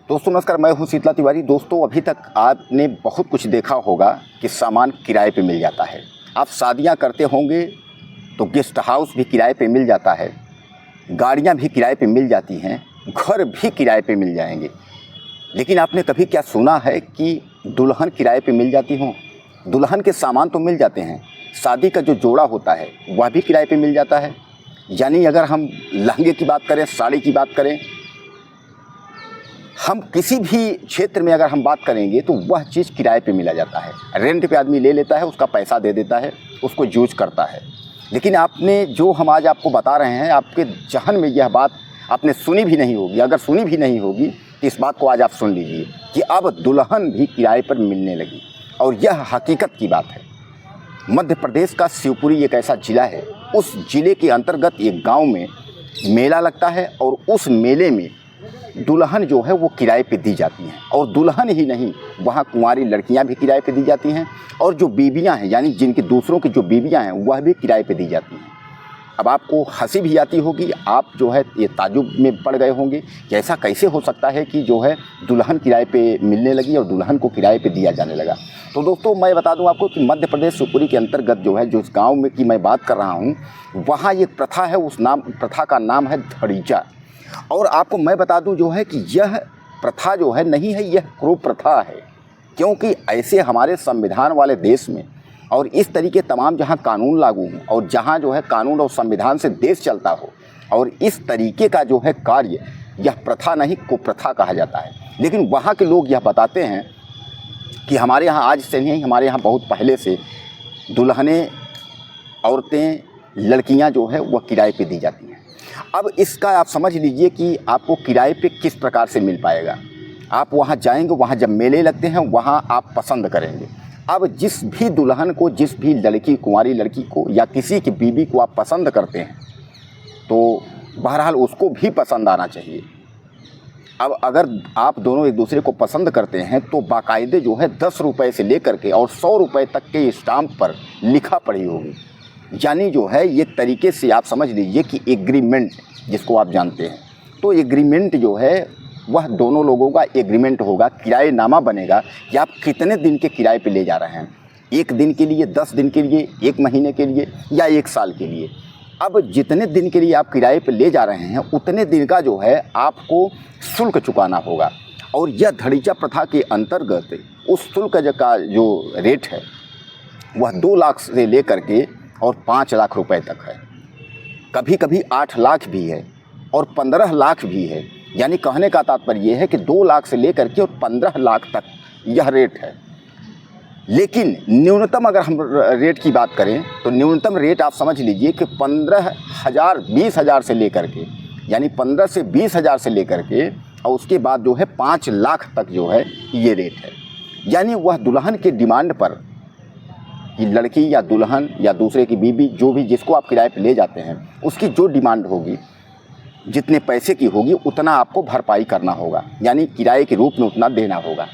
दोस्तों नमस्कार, मैं हूं शीतला तिवारी। दोस्तों अभी तक आपने बहुत कुछ देखा होगा कि सामान किराए पे मिल जाता है। आप शादियां करते होंगे तो गेस्ट हाउस भी किराए पे मिल जाता है, गाड़ियां भी किराए पे मिल जाती हैं, घर भी किराए पे मिल जाएंगे। लेकिन आपने कभी क्या सुना है कि दुल्हन किराए पे मिल जाती हो? दुल्हन के सामान तो मिल जाते हैं, शादी का जो जोड़ा होता है वह भी किराए पे मिल जाता है। यानी अगर हम लहंगे की बात करें, साड़ी की बात करें, हम किसी भी क्षेत्र में अगर हम बात करेंगे तो वह चीज़ किराए पे मिला जाता है। रेंट पे आदमी ले लेता है, उसका पैसा दे देता है, उसको यूज करता है। लेकिन आपने जो हम आज आपको बता रहे हैं, आपके जहन में यह बात आपने सुनी भी नहीं होगी। अगर सुनी भी नहीं होगी तो इस बात को आज आप सुन लीजिए कि अब दुल्हन भी किराए पर मिलने लगी। और यह हकीकत की बात है। मध्य प्रदेश का शिवपुरी एक ऐसा ज़िला है, उस ज़िले के अंतर्गत एक गाँव में मेला लगता है और उस मेले में दुल्हन जो है वो किराए पे दी जाती हैं। और दुल्हन ही नहीं, वहाँ कुंवारी लड़कियां भी किराए पे दी जाती हैं, और जो बीवियां हैं यानी जिनके दूसरों की जो बीवियां हैं वह भी किराए पे दी जाती हैं। अब आपको हंसी भी आती होगी, आप जो है ये ताज्जुब में पड़ गए होंगे कि ऐसा कैसे हो सकता है कि जो है दुल्हन किराए पे मिलने लगी और दुल्हन को किराए पे दिया जाने लगा। तो दोस्तों मैं बता दूं आपको कि मध्य प्रदेश शिवपुरी के अंतर्गत जो है, जो इस गाँव में की मैं बात कर रहा हूँ, वहाँ एक प्रथा है। उस प्रथा का नाम है धड़ीचा। और आपको मैं बता दूं जो है कि यह प्रथा जो है नहीं है, यह क्रूर प्रथा है। क्योंकि ऐसे हमारे संविधान वाले देश में और इस तरीके तमाम जहां कानून लागू हों और जहां जो है कानून और संविधान से देश चलता हो, और इस तरीके का जो है कार्य, यह प्रथा नहीं कुप्रथा कहा जाता है। लेकिन वहाँ के लोग यह बताते हैं कि हमारे यहाँ आज से नहीं, हमारे यहाँ बहुत पहले से दुल्हनें, औरतें, लड़कियाँ जो है वह किराए पे दी जाती हैं। अब इसका आप समझ लीजिए कि आपको किराए पे किस प्रकार से मिल पाएगा। आप वहाँ जाएंगे, वहाँ जब मेले लगते हैं वहाँ आप पसंद करेंगे। अब जिस भी दुल्हन को, जिस भी लड़की, कुंवारी लड़की को या किसी की बीवी को आप पसंद करते हैं तो बहरहाल उसको भी पसंद आना चाहिए। अब अगर आप दोनों एक दूसरे को पसंद करते हैं तो बाकायदे जो है 10 रुपये से लेकर के और 100 रुपये तक के स्टाम्प पर लिखा पड़ी होगी। यानी जो है एक तरीके से आप समझ लीजिए कि एग्रीमेंट जिसको आप जानते हैं, तो एग्रीमेंट जो है वह दोनों लोगों का एग्रीमेंट होगा, किराएनामा बनेगा कि आप कितने दिन के किराए पे ले जा रहे हैं। 1 दिन के लिए, 10 दिन के लिए, 1 महीने के लिए या 1 साल के लिए। अब जितने दिन के लिए आप किराए पे ले जा रहे हैं उतने दिन का जो है आपको शुल्क चुकाना होगा। और यह धड़ीचा प्रथा के अंतर्गत उस शुल्क का जो रेट है वह 2 लाख से लेकर के और 5 लाख रुपए तक है। कभी कभी 8 लाख भी है और 15 लाख भी है। यानी कहने का तात्पर्य यह है कि 2 लाख से लेकर के और 15 लाख तक यह रेट है। लेकिन न्यूनतम अगर हम रेट की बात करें तो न्यूनतम रेट आप समझ लीजिए कि 15,000, 20,000 से लेकर के, यानी 15 से 20,000 से लेकर के और उसके बाद जो है 5 लाख तक जो है ये रेट है। यानी वह दुल्हन के डिमांड पर कि लड़की या दुल्हन या दूसरे की बीवी, जो भी जिसको आप किराए पे ले जाते हैं, उसकी जो डिमांड होगी, जितने पैसे की होगी उतना आपको भरपाई करना होगा, यानी किराए के रूप में उतना देना होगा।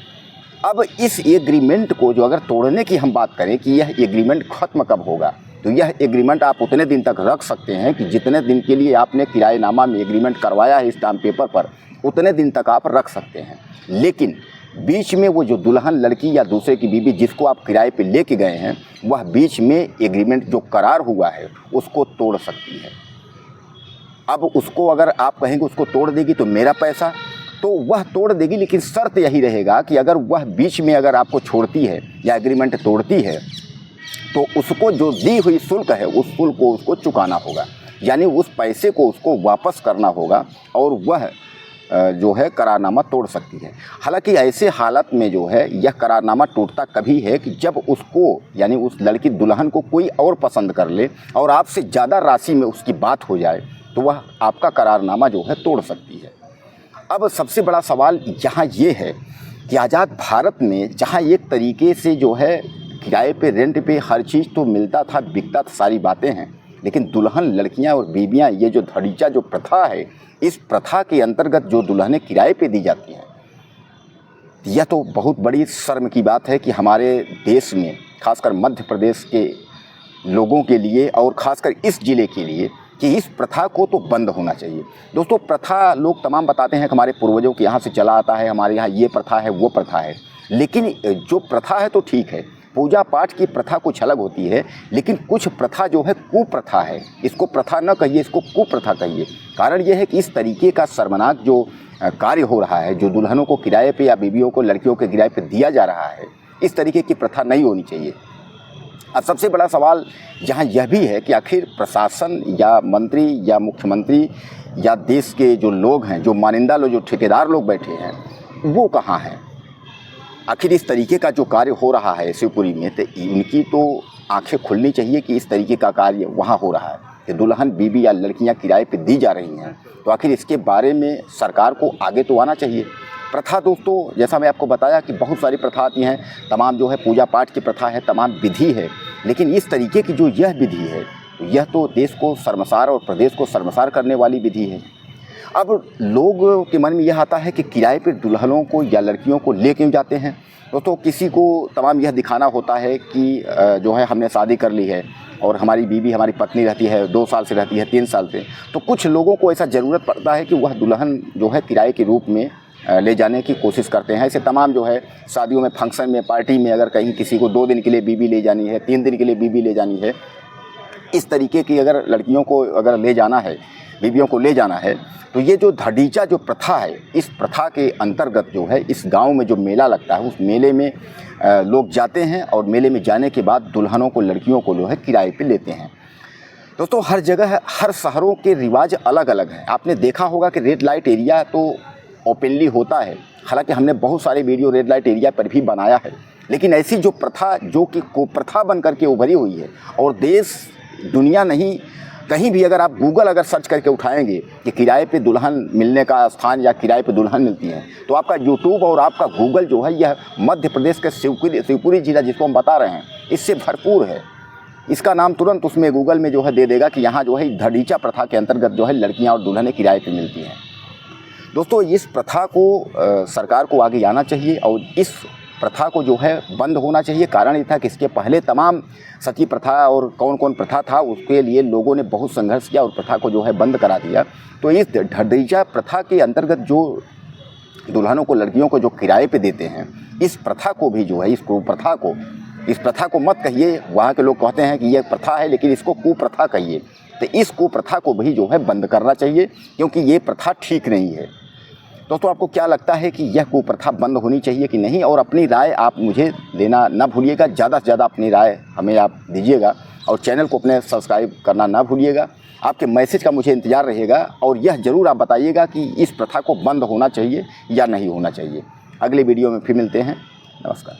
अब इस एग्रीमेंट को जो अगर तोड़ने की हम बात करें कि यह एग्रीमेंट ख़त्म कब होगा, तो यह एग्रीमेंट आप उतने दिन तक रख सकते हैं कि जितने दिन के लिए आपने किराएनामा में एग्रीमेंट करवाया है स्टाम्प पेपर पर, उतने दिन तक आप रख सकते हैं। लेकिन बीच में वो जो दुल्हन, लड़की या दूसरे की बीवी जिसको आप किराए पे लेके गए हैं, वह बीच में एग्रीमेंट जो करार हुआ है उसको तोड़ सकती है। अब उसको अगर आप कहेंगे उसको तोड़ देगी तो मेरा पैसा, तो वह तोड़ देगी। लेकिन शर्त यही रहेगा कि अगर वह बीच में अगर आपको छोड़ती है या एग्रीमेंट तोड़ती है तो उसको जो दी हुई शुल्क है उस शुल्क को उसको चुकाना होगा, यानी उस पैसे को उसको वापस करना होगा और वह जो है करारनामा तोड़ सकती है। हालांकि ऐसे हालत में जो है यह करारनामा टूटता कभी है कि जब उसको, यानी उस लड़की दुल्हन को कोई और पसंद कर ले और आपसे ज़्यादा राशि में उसकी बात हो जाए तो वह आपका करारनामा जो है तोड़ सकती है। अब सबसे बड़ा सवाल यहाँ ये है कि आज़ाद भारत में जहाँ एक तरीके से जो है किराए पे, रेंट पे हर चीज़ तो मिलता था, बिकता था, सारी बातें हैं, लेकिन दुल्हन, लड़कियाँ और बीवियाँ, ये जो धड़ीचा जो प्रथा है, इस प्रथा के अंतर्गत जो दुल्हनें किराए पे दी जाती हैं, यह तो बहुत बड़ी शर्म की बात है कि हमारे देश में, खासकर मध्य प्रदेश के लोगों के लिए और ख़ासकर इस ज़िले के लिए कि इस प्रथा को तो बंद होना चाहिए। दोस्तों, प्रथा लोग तमाम बताते हैं कि हमारे पूर्वजों के यहाँ से चला आता है, हमारे यहाँ ये प्रथा है, वो प्रथा है, लेकिन जो प्रथा है तो ठीक है, पूजा पाठ की प्रथा कुछ अलग होती है, लेकिन कुछ प्रथा जो है कुप्रथा है। इसको प्रथा न कहिए, इसको कुप्रथा कहिए। कारण यह है कि इस तरीके का शर्मनाक जो कार्य हो रहा है, जो दुल्हनों को किराए पे या बीवियों को लड़कियों के किराए पे दिया जा रहा है, इस तरीके की प्रथा नहीं होनी चाहिए। अब सबसे बड़ा सवाल यहाँ यह भी है कि आखिर प्रशासन या मंत्री या मुख्यमंत्री या देश के जो लोग हैं, जो मानिंदा लोग, जो ठेकेदार लोग बैठे हैं, वो कहाँ हैं? आखिर इस तरीके का जो कार्य हो रहा है शिवपुरी में, तो उनकी तो आंखें खुलनी चाहिए कि इस तरीके का कार्य वहाँ हो रहा है कि दुल्हन बीबी या लड़कियाँ किराए पे दी जा रही हैं। तो आखिर इसके बारे में सरकार को आगे तो आना चाहिए। प्रथा दोस्तों, जैसा मैं आपको बताया कि बहुत सारी प्रथा आती हैं, तमाम जो है पूजा पाठ की प्रथा है, तमाम विधि है, लेकिन इस तरीके की जो यह विधि है, यह तो देश को शर्मसार और प्रदेश को शर्मसार करने वाली विधि है। अब लोगों के मन में यह आता है कि किराए पर दुल्हनों को या लड़कियों को ले क्यों जाते हैं? दोस्तों, किसी को तमाम यह दिखाना होता है कि जो है हमने शादी कर ली है और हमारी बीवी, हमारी पत्नी रहती है, 2 साल से रहती है, 3 साल से। तो कुछ लोगों को ऐसा ज़रूरत पड़ता है कि वह दुल्हन जो है किराए के रूप में ले जाने की कोशिश करते हैं। ऐसे तमाम जो है शादियों में, फंक्शन में, पार्टी में, अगर कहीं किसी को 2 दिन के लिए बीवी ले जानी है, 3 दिन के लिए बीवी ले जानी है, इस तरीके की अगर लड़कियों को अगर ले जाना है, बीवियों को ले जाना है, तो ये जो धड़ीचा जो प्रथा है, इस प्रथा के अंतर्गत जो है इस गांव में जो मेला लगता है, उस मेले में लोग जाते हैं और मेले में जाने के बाद दुल्हनों को, लड़कियों को जो है किराए पे लेते हैं। दोस्तों, हर जगह, हर शहरों के रिवाज अलग अलग हैं। आपने देखा होगा कि रेड लाइट एरिया तो ओपनली होता है, हालांकि हमने बहुत सारे वीडियो रेड लाइट एरिया पर भी बनाया है, लेकिन ऐसी जो प्रथा जो कि कुप्रथा बन करके उभरी हुई है, और देश दुनिया नहीं, कहीं भी अगर आप गूगल अगर सर्च करके उठाएंगे कि किराए पे दुल्हन मिलने का स्थान या किराए पे दुल्हन मिलती है, तो आपका यूट्यूब और आपका गूगल जो है यह मध्य प्रदेश के शिवपुरी जिला जिसको हम बता रहे हैं, इससे भरपूर है। इसका नाम तुरंत उसमें गूगल में जो है दे देगा कि यहाँ जो है धड़ीचा प्रथा के अंतर्गत जो है लड़कियाँ और दुल्हनें किराए पर मिलती हैं। दोस्तों, इस प्रथा को सरकार को आगे आना चाहिए और इस प्रथा को जो है बंद होना चाहिए। कारण ये था कि इसके पहले तमाम सती प्रथा और कौन कौन प्रथा था, उसके लिए लोगों ने बहुत संघर्ष किया और प्रथा को जो है बंद करा दिया। तो इस धड़ीचा प्रथा के अंतर्गत जो दुल्हनों को, लड़कियों को जो किराए पे देते हैं, इस प्रथा को भी जो है, इस प्रथा को मत कहिए। वहाँ के लोग कहते हैं कि यह प्रथा है, लेकिन इसको कुप्रथा कहिए। तो इस कुप्रथा को भी जो है बंद करना चाहिए, क्योंकि ये प्रथा ठीक नहीं है। दोस्तों, आपको क्या लगता है कि यह कुप्रथा बंद होनी चाहिए कि नहीं? और अपनी राय आप मुझे देना ना भूलिएगा। ज़्यादा से ज़्यादा अपनी राय हमें आप दीजिएगा और चैनल को अपने सब्सक्राइब करना ना भूलिएगा। आपके मैसेज का मुझे इंतज़ार रहेगा और यह ज़रूर आप बताइएगा कि इस प्रथा को बंद होना चाहिए या नहीं होना चाहिए। अगले वीडियो में फिर मिलते हैं। नमस्कार।